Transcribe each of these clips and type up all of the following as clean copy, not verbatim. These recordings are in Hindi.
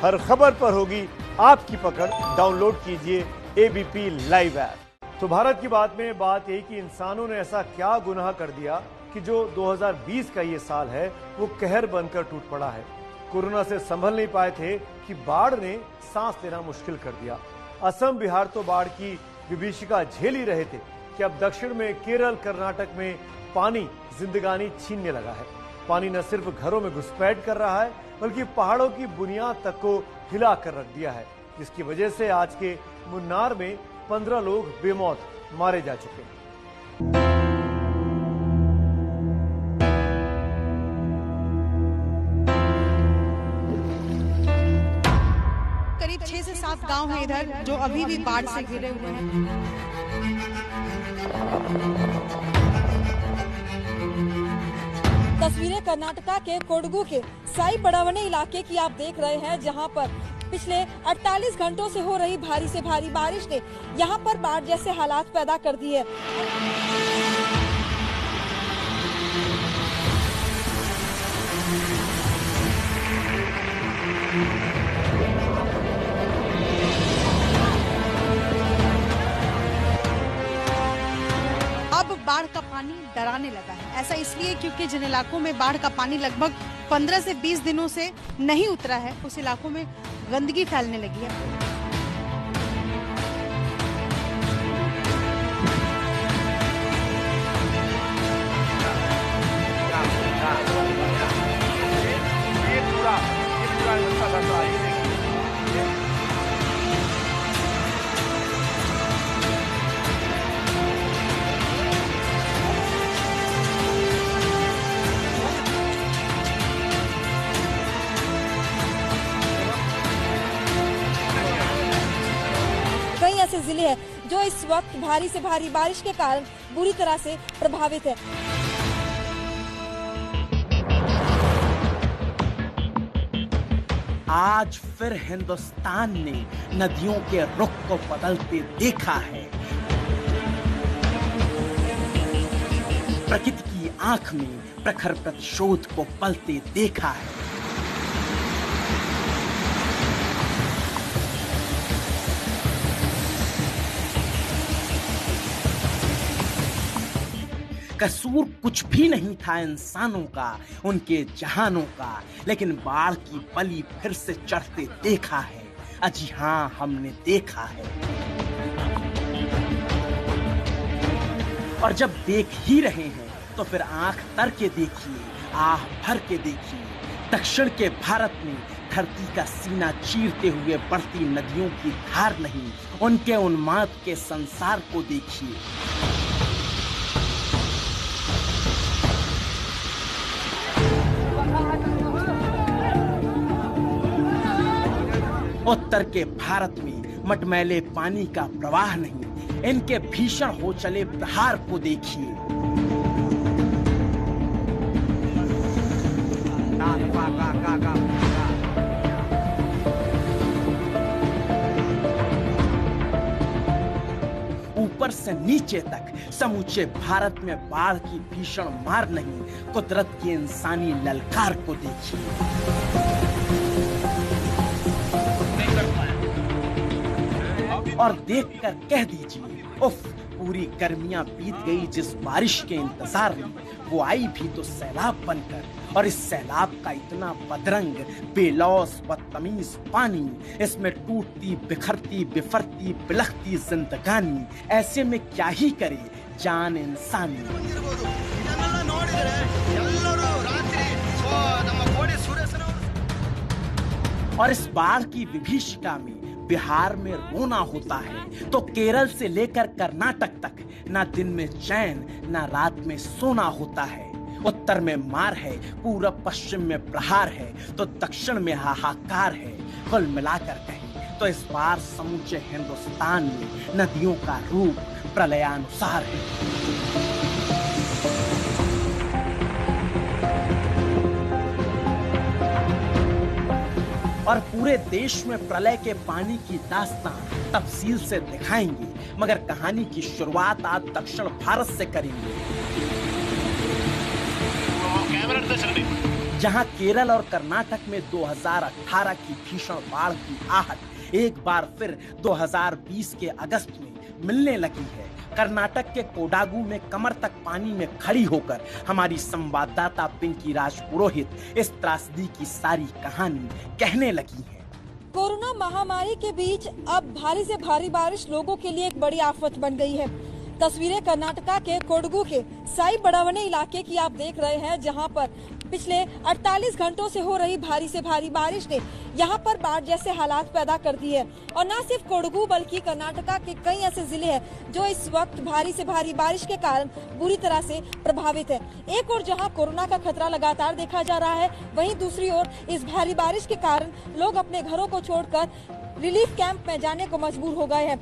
हर खबर पर होगी आपकी पकड़। डाउनलोड कीजिए एबीपी लाइव ऐप। तो भारत की बात में बात यही कि इंसानों ने ऐसा क्या गुनाह कर दिया कि जो 2020 का ये साल है वो कहर बनकर टूट पड़ा है। कोरोना से संभल नहीं पाए थे कि बाढ़ ने सांस लेना मुश्किल कर दिया। असम बिहार तो बाढ़ की विभीषिका झेल ही रहे थे कि अब दक्षिण में केरल कर्नाटक में पानी जिंदगानी छीनने लगा है। पानी न सिर्फ घरों में घुसपैठ कर रहा है बल्कि पहाड़ों की बुनियाद तक को हिला कर रख दिया है, जिसकी वजह से आज के मुन्नार में 15 लोग बेमौत मारे जा चुके हैं। करीब 6 से 7 गांव हैं इधर जो अभी भी बाढ़ से घिरे हुए हैं। तस्वीरें कर्नाटका के कोडगु के साई बड़ावने इलाके की आप देख रहे हैं, जहां पर पिछले 48 घंटों से हो रही भारी से भारी बारिश ने यहां पर बाढ़ जैसे हालात पैदा कर दिए। अब बाढ़ का पानी डराने लगा है। ऐसा इसलिए क्योंकि जिन इलाकों में बाढ़ का पानी लगभग 15 से 20 दिनों से नहीं उतरा है, उस इलाकों में गंदगी फैलने लगी है। कई ऐसे जिले हैं जो इस वक्त भारी से भारी बारिश के कारण बुरी तरह से प्रभावित है। आज फिर हिंदुस्तान ने नदियों के रुख को बदलते देखा है। प्रकृति की आंख में प्रखर प्रतिशोध को पलते देखा है। कसूर कुछ भी नहीं था इंसानों का, उनके जहानों का, लेकिन बाढ़ की बलि फिर से चढ़ते देखा है। अजी हाँ, हमने देखा है। और जब देख ही रहे हैं तो फिर आंख तर के देखिए, आह भर के देखिए। दक्षिण के भारत में धरती का सीना चीरते हुए बढ़ती नदियों की धार नहीं, उनके उन्माद के संसार को देखिए। उत्तर के भारत में मटमैले पानी का प्रवाह नहीं, इनके भीषण हो चले प्रहार को देखिए। ऊपर से नीचे तक समूचे भारत में बाढ़ की भीषण मार नहीं, कुदरत की इंसानी ललकार को देखिए। और देखकर कह दीजिए, उफ, पूरी गर्मियां बीत गई जिस बारिश के इंतजार में, वो आई भी तो सैलाब बनकर। और इस सैलाब का इतना बदरंग, बेलौस, बदतमीज पानी, इसमें टूटती, बिखरती, बिफरती, बिलखती जिंदगानी, ऐसे में क्या ही करे जान इंसानी। और इस बाढ़ की विभीषिका में बिहार में रोना होता है तो केरल से लेकर कर्नाटक तक ना दिन में चैन ना रात में सोना होता है। उत्तर में मार है, पूरब पश्चिम में प्रहार है तो दक्षिण में हाहाकार है। कुल मिलाकर कहें तो इस बार समूचे हिंदुस्तान में नदियों का रूप प्रलयानुसार है। और पूरे देश में प्रलय के पानी की दास्तान तफसील से दिखाएंगे, मगर कहानी की शुरुआत आज दक्षिण भारत से करेंगे। जहां केरल और कर्नाटक में 2018 की भीषण बाढ़ की आहट एक बार फिर 2020 के अगस्त में मिलने लगी है। कर्नाटक के कोडागू में कमर तक पानी में खड़ी होकर हमारी संवाददाता पिंकी राजपुरोहित इस त्रासदी की सारी कहानी कहने लगी है। कोरोना महामारी के बीच अब भारी से भारी बारिश लोगों के लिए एक बड़ी आफत बन गई है। तस्वीरें कर्नाटका के कोडगू के साई बड़ावने इलाके की आप देख रहे हैं, जहां पर पिछले 48 घंटों से हो रही भारी से भारी बारिश ने यहां पर बाढ़ जैसे हालात पैदा कर दिए हैं। और न सिर्फ कोडगू बल्कि कर्नाटका के कई ऐसे जिले हैं जो इस वक्त भारी से भारी बारिश के कारण बुरी तरह से प्रभावित है। एक और जहां कोरोना का खतरा लगातार देखा जा रहा है, वहीं दूसरी ओर इस भारी बारिश के कारण लोग अपने घरों को छोड़कर रिलीफ कैंप में जाने को मजबूर हो गए हैं।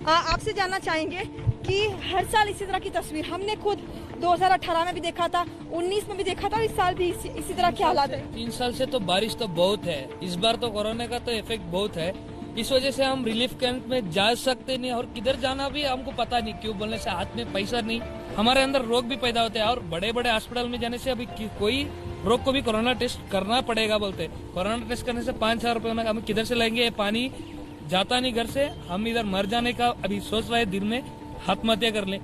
आपसे जानना चाहेंगे कि हर साल इसी तरह की तस्वीर हमने खुद 2018 में भी देखा था, 19 में भी देखा था, और इस साल भी इसी तरह के हालात है। 3 साल से तो बारिश तो बहुत है, इस बार तो कोरोना का तो इफेक्ट बहुत है। इस वजह से हम रिलीफ कैंप में जा सकते नहीं, और किधर जाना भी हमको पता नहीं, क्यों बोलने से हाथ में पैसा नहीं, हमारे अंदर रोग भी पैदा होते हैं। और बड़े बड़े हॉस्पिटल में जाने से अभी कोई रोग को भी कोरोना टेस्ट करना पड़ेगा बोलते। कोरोना टेस्ट करने से 5,000 रुपए में हम किधर से लेंगे? ये पानी जाता नहीं घर से, हम इधर मर जाने का अभी सोच रहे, दिन में आत्महत्या कर ले।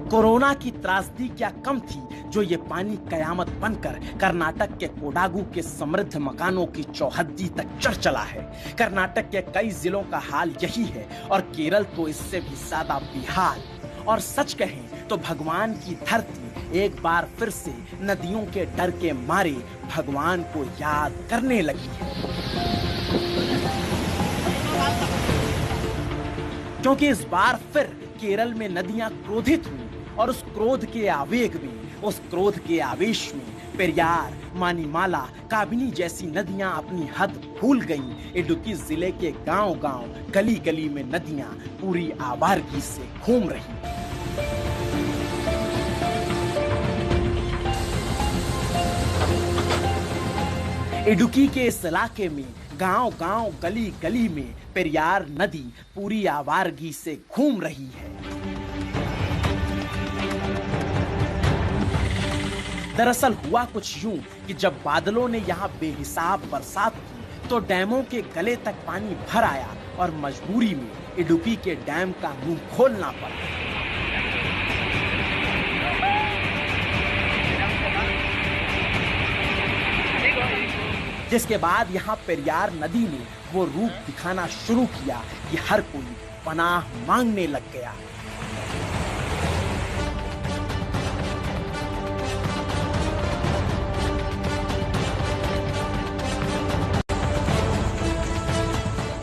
कोरोना की त्रासदी क्या कम थी जो ये पानी कयामत बनकर कर्नाटक के कोडागू के समृद्ध मकानों की चौहद्दी तक चढ़ चला है। कर्नाटक के कई जिलों का हाल यही है, और केरल तो इससे भी ज्यादा बेहाल। और सच कहें तो भगवान की धरती एक बार फिर से नदियों के डर के मारे भगवान को याद करने लगी है, क्योंकि इस बार फिर केरल में नदियां क्रोधित हुई, और उस क्रोध के आवेग में, उस क्रोध के आवेश में पेरियार, मानीमाला, काबिनी जैसी नदियां अपनी हद भूल गईं। इडुक्की जिले के गांव-गांव, गली-गली में नदियां पूरी आवारगी से घूम रही। इडुक्की के इस इलाके में गांव-गांव, गली-गली में पेरियार नदी पूरी आवारगी से घूम रही है। दरअसल हुआ कुछ यूं कि जब बादलों ने यहाँ बेहिसाब बरसात की तो डैमों के गले तक पानी भर आया, और मजबूरी में इडुक्की के डैम का मुंह खोलना पड़ा। जिसके बाद यहाँ पेरियार नदी ने वो रूप दिखाना शुरू किया कि हर कोई पनाह मांगने लग गया।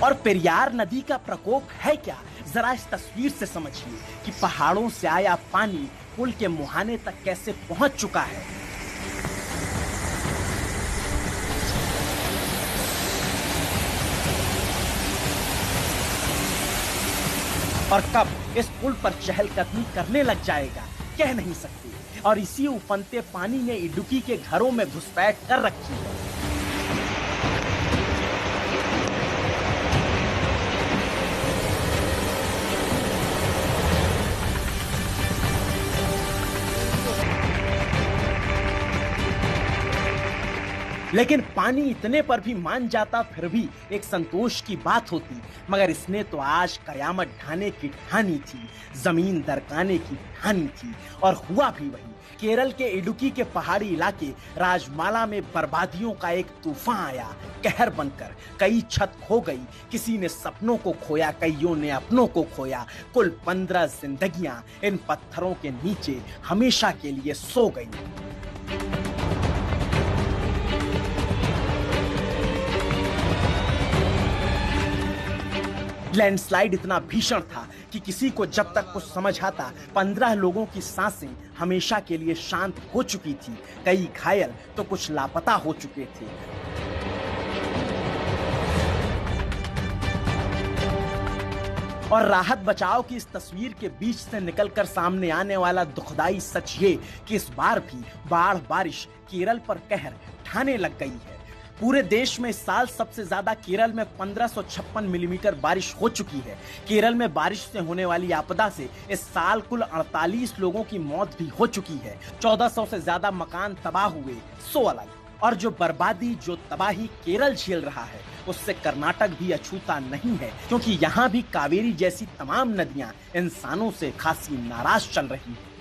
और पेरियार नदी का प्रकोप है क्या, जरा इस तस्वीर से समझिए कि पहाड़ों से आया पानी पुल के मुहाने तक कैसे पहुंच चुका है। और कब इस पुल पर चहलकदमी करने लग जाएगा, कह नहीं सकते। और इसी उफनते पानी ने इडुक्की के घरों में घुसपैठ कर रखी है। लेकिन पानी इतने पर भी मान जाता, फिर भी एक संतोष की बात होती, मगर इसने तो आज कयामत ढाने की ठानी थी, जमीन दरकाने की ठानी थी। और हुआ भी वही। केरल के इडुक्की के पहाड़ी इलाके राजमाला में बर्बादियों का एक तूफान आया, कहर बनकर। कई छत खो गई, किसी ने सपनों को खोया, कईयों ने अपनों को खोया। कुल 15 जिंदगियां इन पत्थरों के नीचे हमेशा के लिए सो गई। लैंडस्लाइड इतना भीषण था कि किसी को जब तक कुछ समझ आता, 15 लोगों की सांसें हमेशा के लिए शांत हो चुकी थी। कई घायल तो कुछ लापता हो चुके थे। और राहत बचाव की इस तस्वीर के बीच से निकलकर सामने आने वाला दुखदाई सच ये कि इस बार भी बाढ़ बारिश केरल पर कहर ढाने लग गई है। पूरे देश में इस साल सबसे ज्यादा केरल में 1556 मिलीमीटर बारिश हो चुकी है। केरल में बारिश से होने वाली आपदा से इस साल कुल 48 लोगों की मौत भी हो चुकी है। 1400 से ज्यादा मकान तबाह हुए, 100 अलग। और जो बर्बादी, जो तबाही केरल झेल रहा है, उससे कर्नाटक भी अछूता नहीं है, क्योंकि यहाँ भी कावेरी जैसी तमाम नदियां इंसानों से खासी नाराज चल रही है।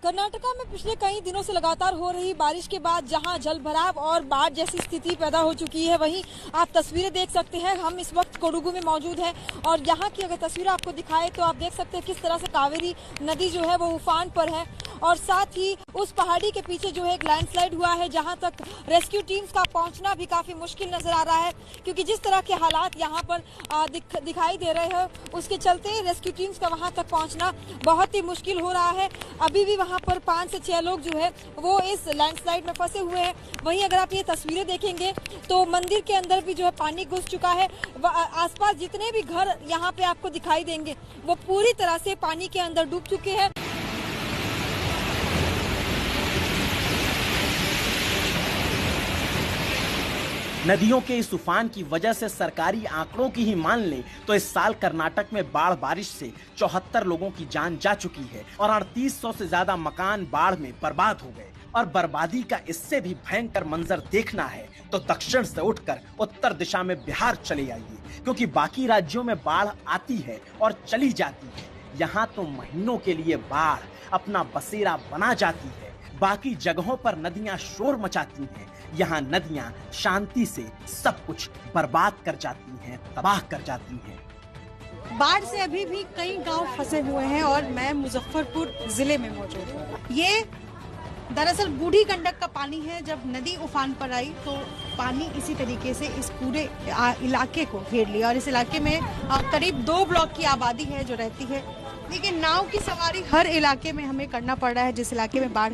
कर्नाटका में पिछले कई दिनों से लगातार हो रही बारिश के बाद जहां जलभराव और बाढ़ जैसी स्थिति पैदा हो चुकी है, वहीं आप तस्वीरें देख सकते हैं। हम इस वक्त कोडगु में मौजूद हैं और यहां की अगर तस्वीर आपको दिखाए तो आप देख सकते हैं किस तरह से कावेरी नदी जो है वो उफान पर है और साथ ही उस पहाड़ी के पीछे जो है एक लैंडस्लाइड हुआ है, जहां तक रेस्क्यू टीम्स का पहुंचना भी काफी मुश्किल नजर आ रहा है, क्योंकि जिस तरह के हालात यहाँ पर दिखाई दे रहे हैं, उसके चलते रेस्क्यू टीम्स का वहां तक पहुंचना बहुत ही मुश्किल हो रहा है। अभी भी वहां पर 5 से 6 लोग जो है वो इस लैंडस्लाइड में फंसे हुए हैं। वहीं अगर आप ये तस्वीरें देखेंगे तो मंदिर के अंदर भी जो है पानी घुस चुका है। आसपास जितने भी घर यहाँ पे आपको दिखाई देंगे वो पूरी तरह से पानी के अंदर डूब चुके हैं। नदियों के इस उफान की वजह से सरकारी आंकड़ों की ही मान ले तो इस साल कर्नाटक में बाढ़ बारिश से 74 लोगों की जान जा चुकी है और 3800 से ज्यादा मकान बाढ़ में बर्बाद हो गए। और बर्बादी का इससे भी भयंकर मंजर देखना है तो दक्षिण से उठकर उत्तर दिशा में बिहार चले आइए, क्योंकि बाकी राज्यों में बाढ़ आती है और चली जाती है, यहाँ तो महीनों के लिए बाढ़ अपना बसेरा बना जाती है। बाकी जगहों पर नदियां शोर मचाती हैं, यहाँ नदियां शांति से सब कुछ बर्बाद कर जाती हैं, तबाह कर जाती हैं। बाढ़ से अभी भी कई गांव फंसे हुए हैं और मैं मुजफ्फरपुर जिले में मौजूद हूँ। ये दरअसल बूढ़ी गंडक का पानी है। जब नदी उफान पर आई तो पानी इसी तरीके से इस पूरे इलाके को घेर लिया और इस इलाके में करीब 2 ब्लॉक की आबादी है जो रहती है। लेकिन नाव की सवारी हर इलाके में हमें करना पड़ रहा है। जिस इलाके में बाढ़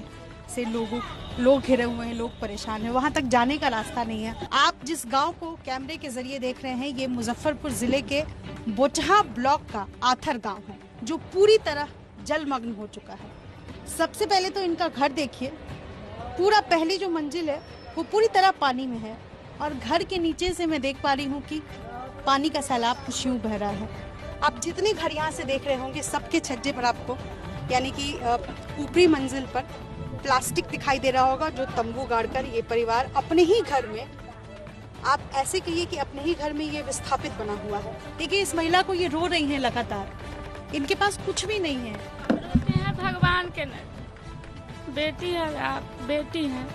से लोग घिरे हुए हैं, लोग परेशान हैं, वहां तक जाने का रास्ता नहीं है। आप जिस गांव को कैमरे के जरिए देख रहे हैं, ये मुजफ्फरपुर जिले के बोचहा ब्लॉक का आथर गांव है, जो पूरी तरह जलमग्न हो चुका है। सबसे पहले तो इनका घर देखिए, पूरा पहली जो मंजिल है वो पूरी तरह पानी में है और घर के नीचे से मैं देख पा रही हूँ कि पानी का सैलाब कुछ यूं बह रहा है। आप जितने घर यहाँ से देख रहे होंगे, सबके छज्जे पर आपको यानी कि ऊपरी मंजिल पर प्लास्टिक दिखाई दे रहा होगा, जो तंबू गाड़कर ये परिवार अपने ही घर में, आप ऐसे कहिए कि अपने ही घर में ये विस्थापित बना हुआ है। देखिए इस महिला को, ये रो रही हैं लगातार, इनके पास कुछ भी नहीं है। रोते हैं भगवान के नजदीक, बेटी है, आप बेटी हैं,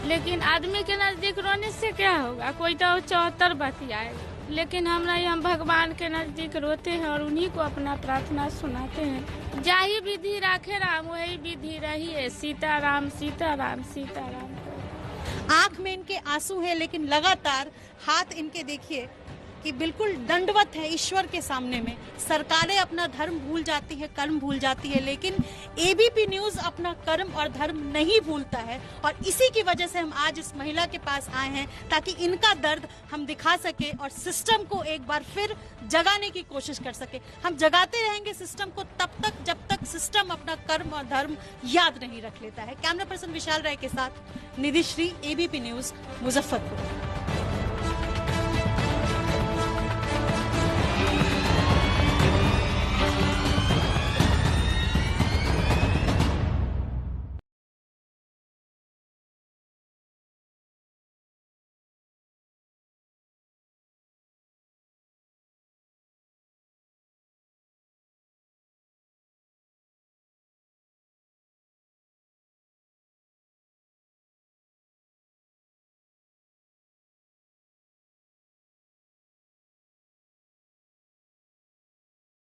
लेकिन आदमी के नजदीक रोने से क्या होगा? कोई तो 74 बतियाएगा, लेकिन हम भगवान के नजदीक रोते हैं और उन्हीं को अपना प्रार्थना सुनाते हैं। जाही विधि राखे राम, वही विधि रही है, सीताराम सीताराम सीताराम। आंख में इनके आंसू है, लेकिन लगातार हाथ इनके देखिए कि बिल्कुल दंडवत है ईश्वर के सामने में। सरकारें अपना धर्म भूल जाती है, कर्म भूल जाती है, लेकिन एबीपी न्यूज अपना कर्म और धर्म नहीं भूलता है। और इसी की वजह से हम आज इस महिला के पास आए हैं, ताकि इनका दर्द हम दिखा सके और सिस्टम को एक बार फिर जगाने की कोशिश कर सके। हम जगाते रहेंगे सिस्टम को तब तक जब तक सिस्टम अपना कर्म और धर्म याद नहीं रख लेता है। कैमरा पर्सन विशाल राय के साथ निधि श्री, एबीपी न्यूज, मुजफ्फरपुर।